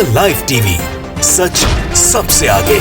The live TV, सच सबसे आगे।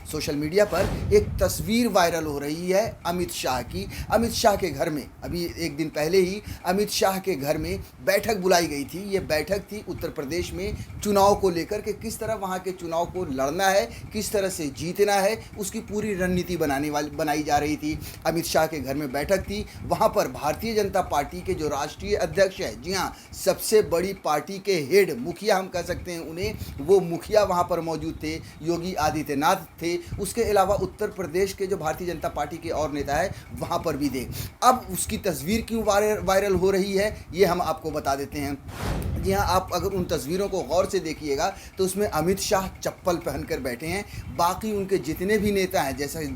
Social media पर एक तस्वीर वायरल हो रही है अमित शाह की। अमित शाह के घर में अभी एक दिन पहले ही अमित शाह के घर में बैठक बुलाई गई थी। ये बैठक थी उत्तर प्रदेश में चुनाव को लेकर के, किस तरह वहाँ के चुनाव को लड़ना है, किस तरह से जीतना है, उसकी पूरी रणनीति बनाई जा रही थी। अमित शाह के घर में बैठक थी। वहाँ पर भारतीय जनता पार्टी के जो राष्ट्रीय अध्यक्ष है, जी हाँ, सबसे बड़ी पार्टी के हेड, मुखिया हम कह सकते हैं उन्हें, वो मुखिया वहाँ पर मौजूद थे, योगी आदित्यनाथ थे। उसके अलावा उत्तर प्रदेश के जो भारतीय जनता पार्टी के और नेता है वहाँ पर भी थे। अब उसकी तस्वीर क्यों वायरल हो रही है, ये हम आपको बता देते हैं। जी हाँ, आप अगर उन तस्वीरों को गौर से देखिएगा तो उसमें अमित शाह चप्पल पहनकर बैठे हैं। बाकी उनके जितने भी नेता हैं, जैसे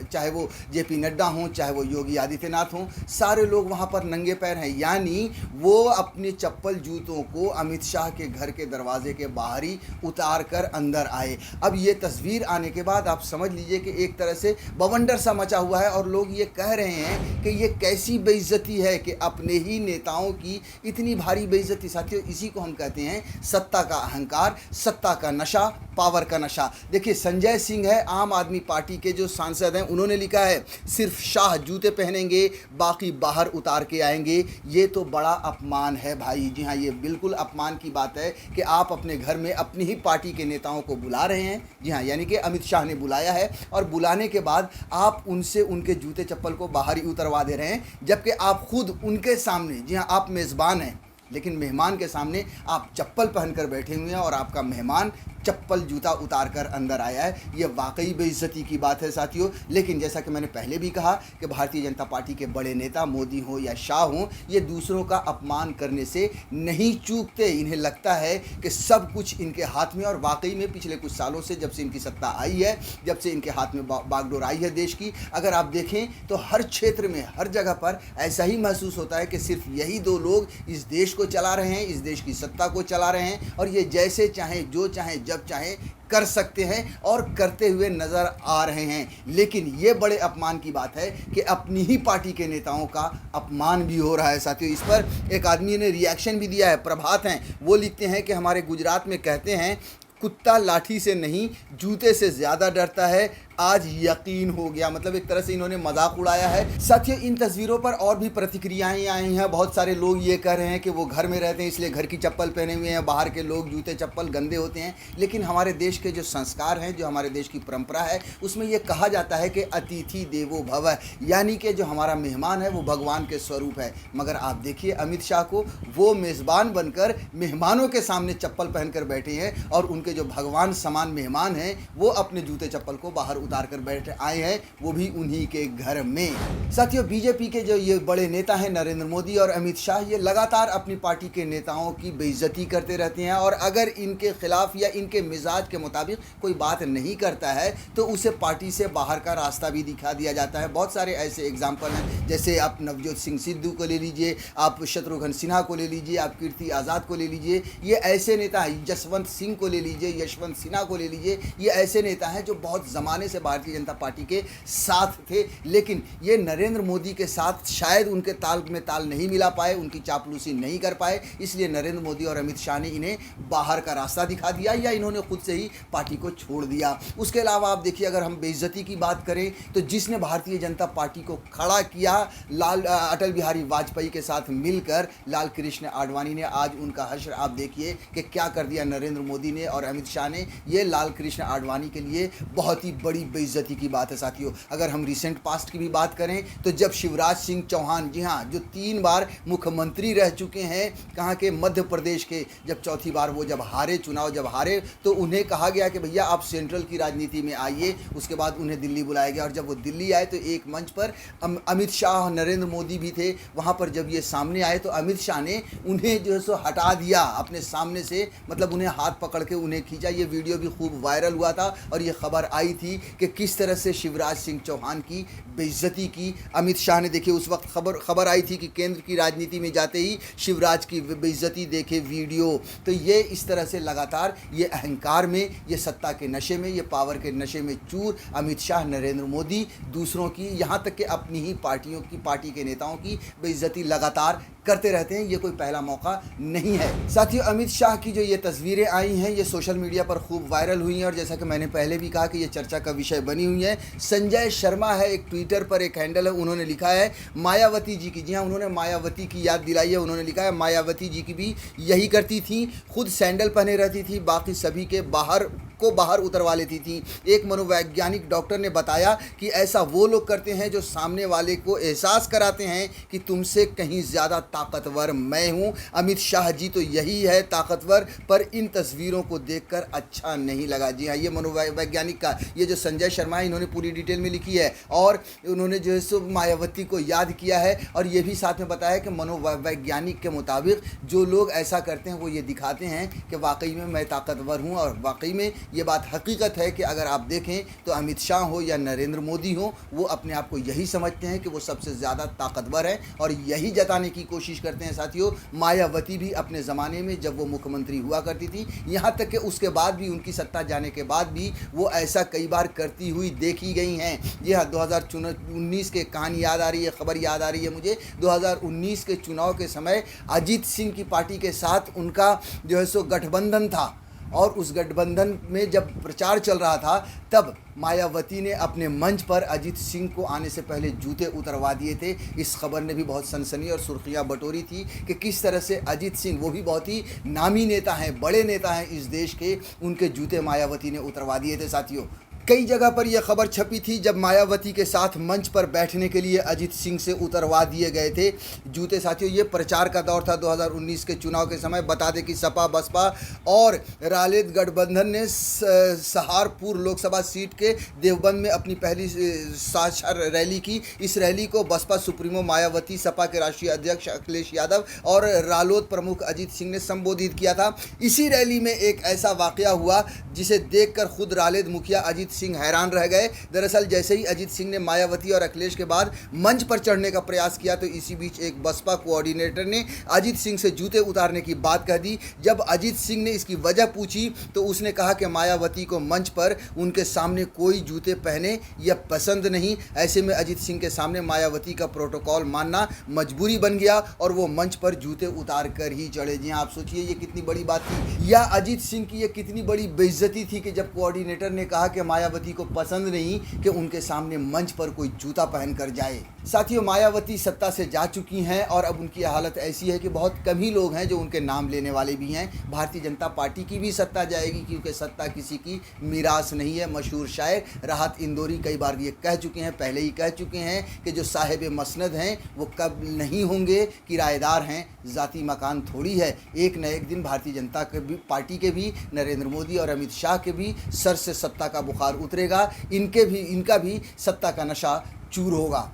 चाहे वो जेपी नड्डा हों, चाहे वो योगी आदित्यनाथ हों, सारे लोग वहाँ पर नंगे पैर हैं। यानी वो अपने चप्पल जूतों को अमित शाह के घर के दरवाजे के बाहर ही उतार कर अंदर आए। अब ये तस्वीर आने के बाद आप समझ लीजिए कि एक तरह से बवंडर सा मचा हुआ है और लोग ये कह रहे हैं कि ये कैसी बेइज्जती है कि अपने ही नेताओं की इतनी भारी बेइज्जती। साथियों, इसी को हम कहते हैं सत्ता का अहंकार, सत्ता का नशा, पावर का नशा। देखिए, संजय सिंह है, आम आदमी पार्टी के जो सांसद हैं, उन्होंने लिखा है सिर्फ शाह जूते पहनेंगे, बाकी बाहर उतार के आएंगे। ये तो बड़ा अपमान है भाई। जी हाँ, ये बिल्कुल अपमान की बात है कि आप अपने घर में अपनी ही पार्टी के नेताओं को बुला रहे हैं। जी हाँ, यानी कि अमित शाह ने बुलाया है और बुलाने के बाद आप उनसे उनके जूते चप्पल को बाहर ही उतरवा दे रहे हैं, जबकि आप खुद उनके सामने, जी हाँ, आप मेज़बान हैं, लेकिन मेहमान के सामने आप चप्पल पहनकर बैठे हुए हैं और आपका मेहमान चप्पल जूता उतार कर अंदर आया है। ये वाकई बेइज्जती की बात है साथियों। लेकिन जैसा कि मैंने पहले भी कहा कि भारतीय जनता पार्टी के बड़े नेता मोदी हो या शाह हो, ये दूसरों का अपमान करने से नहीं चूकते। इन्हें लगता है कि सब कुछ इनके हाथ में, और वाकई में पिछले कुछ सालों से, जब से इनकी सत्ता आई है, जब से इनके हाथ में बागडोर आई है देश की, अगर आप देखें तो हर क्षेत्र में, हर जगह पर ऐसा ही महसूस होता है कि सिर्फ यही दो लोग इस देश को चला रहे हैं, इस देश की सत्ता को चला रहे हैं, और ये जैसे चाहें, जो चाहें, जब चाहे कर सकते हैं और करते हुए नजर आ रहे हैं। लेकिन ये बड़े अपमान की बात है कि अपनी ही पार्टी के नेताओं का अपमान भी हो रहा है साथियों। इस पर एक आदमी ने रिएक्शन भी दिया है, प्रभात हैं, वो लिखते हैं कि हमारे गुजरात में कहते हैं, कुत्ता लाठी से नहीं जूते से ज़्यादा डरता है, आज यकीन हो गया। मतलब एक तरह से इन्होंने मजाक उड़ाया है। साथियों, इन तस्वीरों पर और भी प्रतिक्रियाएं आई हैं। बहुत सारे लोग ये कह रहे हैं कि वो घर में रहते हैं इसलिए घर की चप्पल पहने हुए हैं, बाहर के लोग जूते चप्पल गंदे होते हैं। लेकिन हमारे देश के जो संस्कार हैं, जो हमारे देश की परंपरा है, उसमें ये कहा जाता है कि अतिथि देवो भव, यानी कि जो हमारा मेहमान है वो भगवान के स्वरूप है। मगर आप देखिए अमित शाह को, वो मेज़बान बनकर मेहमानों के सामने चप्पल पहनकर बैठे हैं और उनके जो भगवान समान मेहमान हैं वो अपने जूते चप्पल को बाहर उतार कर बैठे आए हैं, वो भी उन्हीं के घर में। साथियों, बीजेपी के जो ये बड़े नेता हैं नरेंद्र मोदी और अमित शाह, ये लगातार अपनी पार्टी के नेताओं की बेइज्जती करते रहते हैं, और अगर इनके खिलाफ या इनके मिजाज के मुताबिक कोई बात नहीं करता है तो उसे पार्टी से बाहर का रास्ता भी दिखा दिया जाता है। बहुत सारे ऐसे एग्जाम्पल हैं, जैसे आप नवजोत सिंह सिद्धू को ले लीजिए, आप शत्रुघ्न सिन्हा को ले लीजिए, आप कीर्ति आज़ाद को ले लीजिए। ये ऐसे नेता हैं, जसवंत सिंह को ले लीजिए, यशवंत सिन्हा को ले लीजिए। ये ऐसे नेता हैं जो बहुत ज़माने से भारतीय जनता पार्टी के साथ थे, लेकिन ये नरेंद्र मोदी के साथ शायद उनके ताल में ताल नहीं मिला पाए, उनकी चापलूसी नहीं कर पाए, इसलिए नरेंद्र मोदी और अमित शाह ने इन्हें बाहर का रास्ता दिखा दिया या इन्होंने खुद से ही पार्टी को छोड़ दिया। उसके अलावा आप देखिए, अगर हम बेइज्जती की बात करें तो जिसने भारतीय जनता पार्टी को खड़ा किया, अटल बिहारी वाजपेयी के साथ मिलकर लाल कृष्ण आडवाणी ने, आज उनका हश्र आप देखिए कि क्या कर दिया नरेंद्र मोदी ने और अमित शाह ने। ये लाल कृष्ण आडवाणी के लिए बहुत ही बड़ी बेइज्जती की बात है साथियों। अगर हम रिसेंट पास्ट की भी बात करें तो जब शिवराज सिंह चौहान, जी हाँ, जो 3 बार मुख्यमंत्री रह चुके हैं, कहाँ के, मध्य प्रदेश के, जब चौथी बार वो जब हारे, चुनाव जब हारे, तो उन्हें कहा गया कि भैया आप सेंट्रल की राजनीति में आइए। उसके बाद उन्हें दिल्ली बुलाया गया और जब वो दिल्ली आए तो एक मंच पर अमित शाह, नरेंद्र मोदी भी थे वहाँ पर। जब ये सामने आए तो अमित शाह ने उन्हें जो है सो हटा दिया अपने सामने से, मतलब उन्हें हाथ पकड़ के उन्हें खींचा। ये वीडियो भी खूब वायरल हुआ था और ये खबर आई थी कि किस तरह से शिवराज सिंह चौहान की बेइज्जती की अमित शाह ने। देखिए, उस वक्त खबर आई थी कि केंद्र की राजनीति में जाते ही शिवराज की बेइज्जती देखे वीडियो। तो ये इस तरह से लगातार ये अहंकार में, ये सत्ता के नशे में, ये पावर के नशे में चूर अमित शाह, नरेंद्र मोदी दूसरों की, यहाँ तक कि अपनी ही पार्टी के नेताओं की बेइज्जती लगातार करते रहते हैं, ये कोई पहला मौका नहीं है। साथियों, अमित शाह की जो ये तस्वीरें आई हैं ये सोशल मीडिया पर खूब वायरल हुई हैं और जैसा कि मैंने पहले भी कहा कि ये चर्चा का विषय बनी हुई है। संजय शर्मा है, एक ट्विटर पर एक हैंडल है, उन्होंने लिखा है मायावती जी की, जी हाँ, उन्होंने मायावती की याद दिलाई है। उन्होंने लिखा है मायावती जी की भी यही करती थी, खुद सैंडल पहने रहती थी, बाकी सभी के बाहर उतरवा लेती थी। एक मनोवैज्ञानिक डॉक्टर ने बताया कि ऐसा वो लोग करते हैं जो सामने वाले को एहसास कराते हैं कि तुमसे कहीं ज़्यादा ताकतवर मैं हूँ। अमित शाह जी तो यही है ताकतवर, पर इन तस्वीरों को देखकर अच्छा नहीं लगा। जी हाँ, ये मनोवैज्ञानिक का ये जो संजय शर्मा है, इन्होंने पूरी डिटेल में लिखी है और उन्होंने जो है सो मायावती को याद किया है और ये भी साथ में बताया कि मनोवैज्ञानिक के मुताबिक जो लोग ऐसा करते हैं वो ये दिखाते हैं कि वाकई में मैं ताकतवर हूँ। और वाकई में ये बात हकीकत है कि अगर आप देखें तो अमित शाह हो या नरेंद्र मोदी हो, वो अपने आप को यही समझते हैं कि वो सबसे ज़्यादा ताकतवर है और यही जताने की कोशिश करते हैं। साथियों, मायावती भी अपने ज़माने में जब वो मुख्यमंत्री हुआ करती थी, यहाँ तक कि उसके बाद भी, उनकी सत्ता जाने के बाद भी वो ऐसा कई बार करती हुई देखी गई हैं। जी हाँ, 2019 के कहानी याद आ रही है, खबर याद आ रही है मुझे। 2019 के चुनाव के समय अजीत सिंह की पार्टी के साथ उनका जो है सो गठबंधन था और उस गठबंधन में जब प्रचार चल रहा था तब मायावती ने अपने मंच पर अजीत सिंह को आने से पहले जूते उतरवा दिए थे। इस खबर ने भी बहुत सनसनी और सुर्खियां बटोरी थी कि किस तरह से अजीत सिंह, वो भी बहुत ही नामी नेता हैं, बड़े नेता हैं इस देश के, उनके जूते मायावती ने उतरवा दिए थे। साथियों, कई जगह पर यह खबर छपी थी जब मायावती के साथ मंच पर बैठने के लिए अजीत सिंह से उतरवा दिए गए थे जूते। साथियों, ये प्रचार का दौर था 2019 के चुनाव के समय। बता दें कि सपा, बसपा और रालेद गठबंधन ने सहारपुर लोकसभा सीट के देवबंद में अपनी पहली साझा रैली की। इस रैली को बसपा सुप्रीमो मायावती, सपा के राष्ट्रीय अध्यक्ष अखिलेश यादव और रालोद प्रमुख अजीत सिंह ने संबोधित किया था। इसी रैली में एक ऐसा वाकया हुआ जिसे देखकर खुद रालेद मुखिया अजीत सिंह हैरान रह गए। दरअसल जैसे ही अजीत सिंह ने मायावती और अखिलेश के बाद मंच पर चढ़ने का प्रयास किया तो इसी बीच एक बसपा कोऑर्डिनेटर ने अजीत सिंह से जूते उतारने की बात कह दी। जब अजीत सिंह ने इसकी वजह पूछी तो उसने कहा कि मायावती को मंच पर उनके सामने कोई जूते पहने यह पसंद नहीं। ऐसे में अजीत सिंह के सामने मायावती का प्रोटोकॉल मानना मजबूरी बन गया और वो मंच पर जूते उतार कर ही चढ़े। जी हाँ, आप सोचिए ये कितनी बड़ी बात थी, या अजीत सिंह की ये कितनी बड़ी बेइज्जती थी कि जब कोऑर्डिनेटर ने कहा कि मायावती को पसंद नहीं कि उनके सामने मंच पर कोई जूता पहन कर जाए। साथियों, मायावती सत्ता से जा चुकी हैं और अब उनकी हालत ऐसी है कि बहुत कम ही लोग हैं जो उनके नाम लेने वाले भी हैं। भारतीय जनता पार्टी की भी सत्ता जाएगी क्योंकि सत्ता किसी की मीरास नहीं है। मशहूर शायर राहत इंदौरी कई बार ये कह चुके हैं, पहले ही कह चुके हैं कि जो साहिब मसनद हैं वो कब नहीं होंगे, किराएदार हैं, ज़ाती मकान थोड़ी है। एक न एक दिन भारतीय जनता पार्टी के भी, नरेंद्र मोदी और अमित शाह के भी सर से सत्ता का बुखार उतरेगा। इनका भी सत्ता का नशा चूर होगा।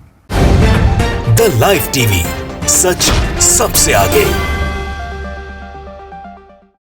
द लाइव टीवी, सच सबसे आगे।